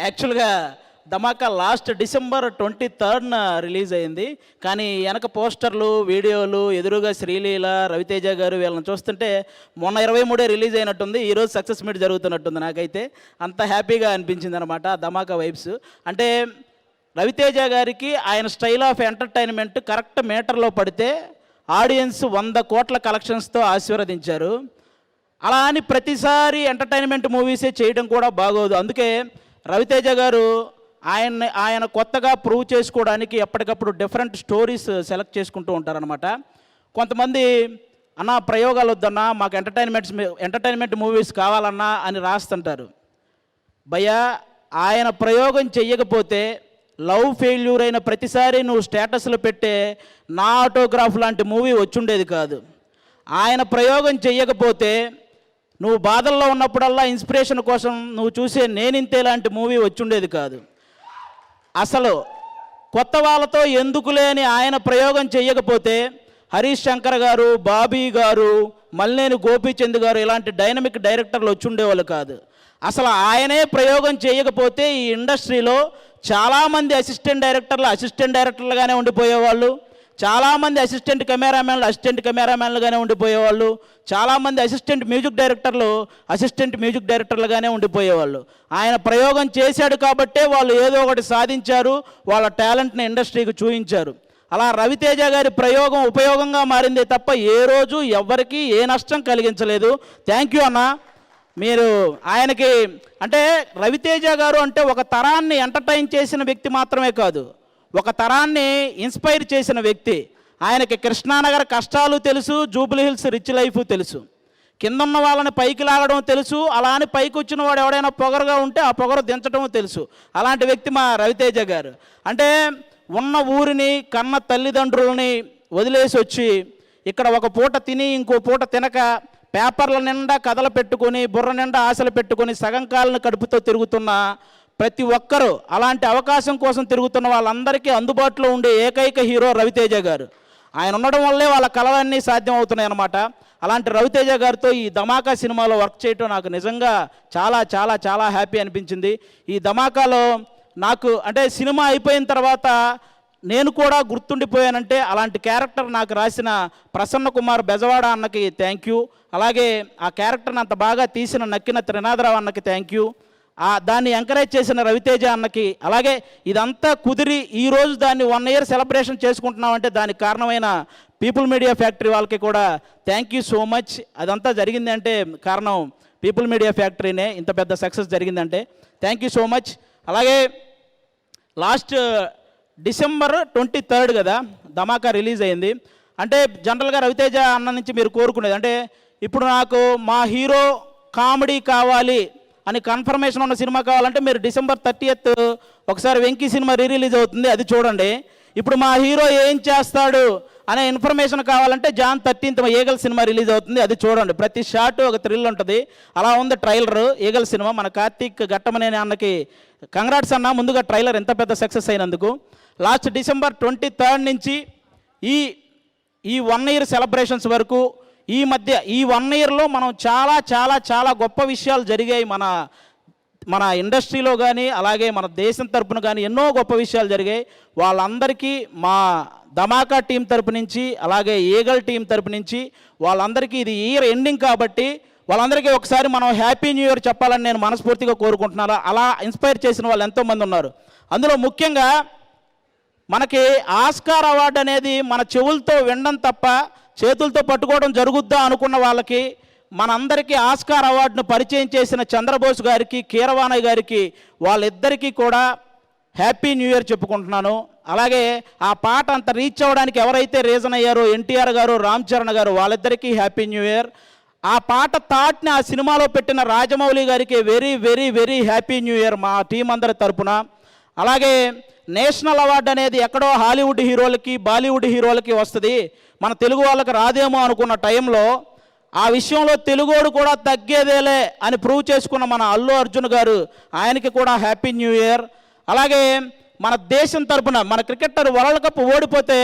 యాక్చువల్‌గా 'ధమాకా' last December 23న release అయింది. కానీ వెనక పోస్టర్లు, వీడియోలు, ఎదురుగా శ్రీలీల, రవితేజ గారు వీళ్ళని చూస్తుంటే మొన్న 23 రిలీజ్ అయినట్టుంది. ఈరోజు సక్సెస్ మీట్ జరుగుతున్నట్టుంది నాకైతే. అంత హ్యాపీగా అనిపించిందనమాట 'ధమాకా' వైబ్స్. అంటే రవితేజ గారికి ఆయన స్టైల్ ఆఫ్ ఎంటర్టైన్మెంట్ కరెక్ట్ మీటర్లో పడితే ఆడియన్స్ 100 కోట్ల కలెక్షన్స్తో ఆశీర్వదించారు. అలా అని ప్రతిసారి ఎంటర్టైన్మెంట్ మూవీసే చేయడం కూడా బాగోదు. అందుకే రవితేజ గారు ఆయన కొత్తగా ప్రూవ్ చేసుకోవడానికి ఎప్పటికప్పుడు డిఫరెంట్ స్టోరీస్ సెలెక్ట్ చేసుకుంటూ ఉంటారనమాట. కొంతమంది అన్న ప్రయోగాలు వద్దన్నా, మాకు ఎంటర్టైన్మెంట్ మూవీస్ కావాలన్నా అని రాస్తుంటారు. భయ్యా, ఆయన ప్రయోగం చెయ్యకపోతే లవ్ ఫెయిల్యూర్ అయిన ప్రతిసారి నువ్వు స్టేటస్లో పెట్టే నా ఆటోగ్రాఫ్ లాంటి మూవీ వచ్చుండేది కాదు. ఆయన ప్రయోగం చెయ్యకపోతే నువ్వు బాధల్లో ఉన్నప్పుడల్లా ఇన్స్పిరేషన్ కోసం నువ్వు చూసే నేనింతే లాంటి మూవీ వచ్చుండేది కాదు. అసలు కొత్త వాళ్ళతో ఎందుకు లేని ఆయన ప్రయోగం చెయ్యకపోతే హరీష్ శంకర్ గారు, బాబీ గారు, మల్లేని గోపీచంద్ గారు ఇలాంటి డైనమిక్ డైరెక్టర్లు వచ్చుండేవాళ్ళు కాదు. అసలు ఆయనే ప్రయోగం చేయకపోతే ఈ ఇండస్ట్రీలో చాలామంది అసిస్టెంట్ డైరెక్టర్లుగానే ఉండిపోయేవాళ్ళు, చాలామంది అసిస్టెంట్ కెమెరామ్యాన్లుగానే ఉండిపోయేవాళ్ళు, చాలామంది అసిస్టెంట్ మ్యూజిక్ డైరెక్టర్లుగానే ఉండిపోయేవాళ్ళు. ఆయన ప్రయోగం చేశాడు కాబట్టే వాళ్ళు ఏదో ఒకటి సాధించారు, వాళ్ళ టాలెంట్ని ఇండస్ట్రీకి చూపించారు. అలా రవితేజ గారి ప్రయోగం ఉపయోగంగా మారిందే తప్ప ఏ రోజు ఎవ్వరికీ ఏ నష్టం కలిగించలేదు. థ్యాంక్ యూ అన్న. మీరు ఆయనకి అంటే రవితేజ గారు అంటే ఒక తరాన్ని ఎంటర్టైన్ చేసిన వ్యక్తి మాత్రమే కాదు, ఒక తరాన్ని ఇన్స్పైర్ చేసిన వ్యక్తి. ఆయనకి కృష్ణానగర్ కష్టాలు తెలుసు, జూబ్లీ హిల్స్ రిచ్ లైఫ్ తెలుసు, కిందన్న వాళ్ళని పైకి లాగడం తెలుసు, అలా అని పైకి వచ్చిన వాడు ఎవడైనా పొగరుగా ఉంటే ఆ పొగరు దించడం తెలుసు. అలాంటి వ్యక్తి మా రవితేజ గారు. అంటే ఉన్న ఊరిని కన్న తల్లిదండ్రులని వదిలేసి వచ్చి ఇక్కడ ఒక పూట తిని ఇంకో పూట తినక పేపర్ల నిండా కథలు పెట్టుకొని బుర్ర నిండా ఆశలు పెట్టుకొని సగం కాలను కడుపుతో తిరుగుతున్న ప్రతి ఒక్కరూ, అలాంటి అవకాశం కోసం తిరుగుతున్న వాళ్ళందరికీ అందుబాటులో ఉండే ఏకైక హీరో రవితేజ గారు. ఆయన ఉండడం వల్లే వాళ్ళ కళలన్నీ సాధ్యం అవుతున్నాయి అన్నమాట. అలాంటి రవితేజ గారితో ఈ 'ధమాకా' సినిమాలో వర్క్ చేయటం నాకు నిజంగా చాలా చాలా చాలా హ్యాపీ అనిపించింది. ఈ 'ధమాకా'లో నాకు అంటే సినిమా అయిపోయిన తర్వాత నేను కూడా గుర్తుండిపోయానంటే అలాంటి క్యారెక్టర్ నాకు రాసిన ప్రసన్న కుమార్ బెజవాడ అన్నకి థ్యాంక్ యూ. అలాగే ఆ క్యారెక్టర్ని అంత బాగా తీసిన నక్కిన త్రినాథరావు అన్నకి థ్యాంక్ యూ. దాన్ని ఎంకరేజ్ చేసిన రవితేజ అన్నకి, అలాగే ఇదంతా కుదిరి ఈరోజు దాన్ని 1 year సెలబ్రేషన్ చేసుకుంటున్నామంటే దానికి కారణమైన పీపుల్ మీడియా ఫ్యాక్టరీ వాళ్ళకి కూడా థ్యాంక్ యూ సో మచ్. అదంతా జరిగింది అంటే కారణం పీపుల్ మీడియా ఫ్యాక్టరీనే, ఇంత పెద్ద సక్సెస్ జరిగిందంటే థ్యాంక్ యూ సో మచ్. అలాగే లాస్ట్ డిసెంబర్ 23 కదా 'ధమాకా' రిలీజ్ అయింది. అంటే జనరల్గా రవితేజ అన్న నుంచి మీరు కోరుకునేది అంటే ఇప్పుడు నాకు మా హీరో కామెడీ కావాలి అని కన్ఫర్మేషన్ ఉన్న సినిమా కావాలంటే మీరు డిసెంబర్ 30th ఒకసారి వెంకీ సినిమా రిలీజ్ అవుతుంది, అది చూడండి. ఇప్పుడు మా హీరో ఏం చేస్తాడు అనే ఇన్ఫర్మేషన్ కావాలంటే John 13th eagle cinema release అవుతుంది, అది చూడండి. ప్రతి షాట్ ఒక థ్రిల్ ఉంటుంది. అలా ఉంది ట్రైలర్ ఈగల్ సినిమా. మన కార్తీక్ ఘట్టమనేని అన్నకి కంగ్రాట్స్ అన్న, ముందుగా ట్రైలర్ ఎంత పెద్ద సక్సెస్ అయినందుకు. లాస్ట్ డిసెంబర్ 23 నుంచి ఈ 1 year సెలబ్రేషన్స్ వరకు ఈ మధ్య ఈ 1 yearలో మనం చాలా చాలా చాలా గొప్ప విషయాలు జరిగాయి మన ఇండస్ట్రీలో కానీ అలాగే మన దేశం తరపున కానీ ఎన్నో గొప్ప విషయాలు జరిగాయి. వాళ్ళందరికీ మా 'ధమాకా' టీం తరపు నుంచి అలాగే ఈగల్ టీం తరపు నుంచి వాళ్ళందరికీ ఇది ఇయర్ ఎండింగ్ కాబట్టి వాళ్ళందరికీ ఒకసారి మనం హ్యాపీ న్యూ ఇయర్ చెప్పాలని నేను మనస్ఫూర్తిగా కోరుకుంటున్నాను. అలా ఇన్స్పైర్ చేసిన వాళ్ళు ఎంతోమంది ఉన్నారు. అందులో ముఖ్యంగా మనకి ఆస్కార్ అవార్డు అనేది మన చెవులతో వినడం తప్ప చేతులతో పట్టుకోవడం జరుగుద్దా అనుకున్న వాళ్ళకి మనందరికీ ఆస్కార్ అవార్డును పరిచయం చేసిన చంద్రబోస్ గారికి, కీరవాణి గారికి వాళ్ళిద్దరికీ కూడా హ్యాపీ న్యూ ఇయర్ చెప్పుకుంటున్నాను. అలాగే ఆ పాట అంత రీచ్ అవ్వడానికి ఎవరైతే రీజన్ అయ్యారో ఎన్టీఆర్ గారు, రామ్ చరణ్ గారు, వాళ్ళిద్దరికీ హ్యాపీ న్యూ ఇయర్. ఆ పాట థాట్ని ఆ సినిమాలో పెట్టిన రాజమౌళి గారికి very very very happy new year మా టీం అందరి తరపున. అలాగే నేషనల్ అవార్డు అనేది ఎక్కడో హాలీవుడ్ హీరోలకి, బాలీవుడ్ హీరోలకి వస్తుంది, మన తెలుగు వాళ్ళకి రాదేమో అనుకున్న టైంలో ఆ విషయంలో తెలుగోడు కూడా తగ్గేదేలే అని ప్రూవ్ చేసుకున్న మన అల్లు అర్జున్ గారు, ఆయనకి కూడా హ్యాపీ న్యూ ఇయర్. అలాగే మన దేశం తరపున మన క్రికెటర్ వరల్డ్ కప్ ఓడిపోతే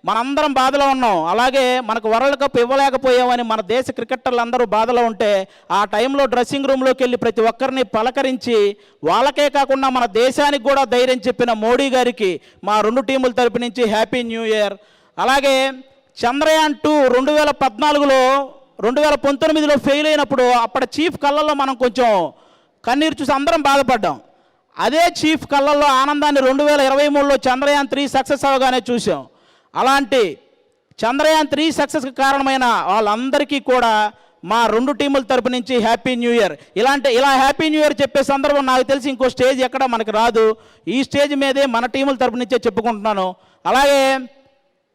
మనందరం బాధలో ఉన్నాం. అలాగే మనకు వరల్డ్ కప్ ఇవ్వలేకపోయామని మన దేశ క్రికెటర్లు అందరూ బాధలో ఉంటే ఆ టైంలో డ్రెస్సింగ్ రూమ్లోకి వెళ్ళి ప్రతి ఒక్కరిని పలకరించి వాళ్ళకే కాకుండా మన దేశానికి కూడా ధైర్యం చెప్పిన మోడీ గారికి మా 2 టీముల తరపు నుంచి హ్యాపీ న్యూ ఇయర్. అలాగే చంద్రయాన్ 2 2014లో 2019లో ఫెయిల్ అయినప్పుడు అప్పటి చీఫ్ కళ్ళల్లో మనం కొంచెం కన్నీరు చూసి అందరం బాధపడ్డాం. అదే చీఫ్ కళ్ళల్లో ఆనందాన్ని 2023లో చంద్రయాన్ 3 సక్సెస్ అవగానే చూసాం. అలాంటి చంద్రయాన్ 3 సక్సెస్కి కారణమైన వాళ్ళందరికీ కూడా మా 2 టీముల తరపు నుంచి హ్యాపీ న్యూ ఇయర్. ఇలా హ్యాపీ న్యూ ఇయర్ చెప్పే సందర్భం నాకు తెలిసి ఇంకో స్టేజ్ ఎక్కడ మనకు రాదు. ఈ స్టేజ్ మీదే మన టీముల తరపు నుంచే చెప్పుకుంటున్నాను. అలాగే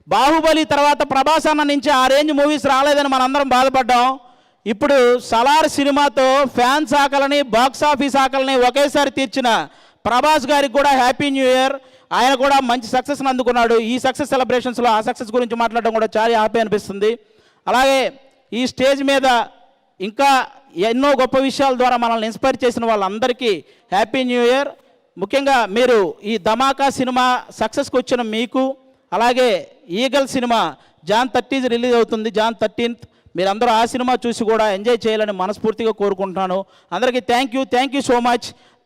బాహుబలి తర్వాత ప్రభాస్ అన్న నుంచి ఆ రేంజ్ మూవీస్ రాలేదని మనందరం బాధపడ్డాం. ఇప్పుడు సలార్ సినిమాతో ఫ్యాన్స్ ఆకలిని బాక్స్ ఆఫీస్ ఆకలిని ఒకేసారి తీర్చిన ప్రభాస్ గారికి కూడా హ్యాపీ న్యూ ఇయర్. ఆయన కూడా మంచి సక్సెస్ని అందుకున్నాడు. ఈ సక్సెస్ సెలబ్రేషన్స్లో ఆ సక్సెస్ గురించి మాట్లాడడం కూడా చాలా హ్యాపీ అనిపిస్తుంది. అలాగే ఈ స్టేజ్ మీద ఇంకా ఎన్నో గొప్ప విషయాల ద్వారా మనల్ని ఇన్స్పైర్ చేసిన వాళ్ళందరికీ హ్యాపీ న్యూ ఇయర్. ముఖ్యంగా మీరు ఈ ధమాకా సినిమా సక్సెస్కి వచ్చిన మీకు, అలాగే ఈగల్ సినిమా జాన్ 30 రిలీజ్ అవుతుంది, జాన్ 13th. మీరందరూ ఆ సినిమా చూసి కూడా ఎంజాయ్ చేయాలని మనస్ఫూర్తిగా కోరుకుంటున్నాను. అందరికీ థ్యాంక్ యూ సో మచ్.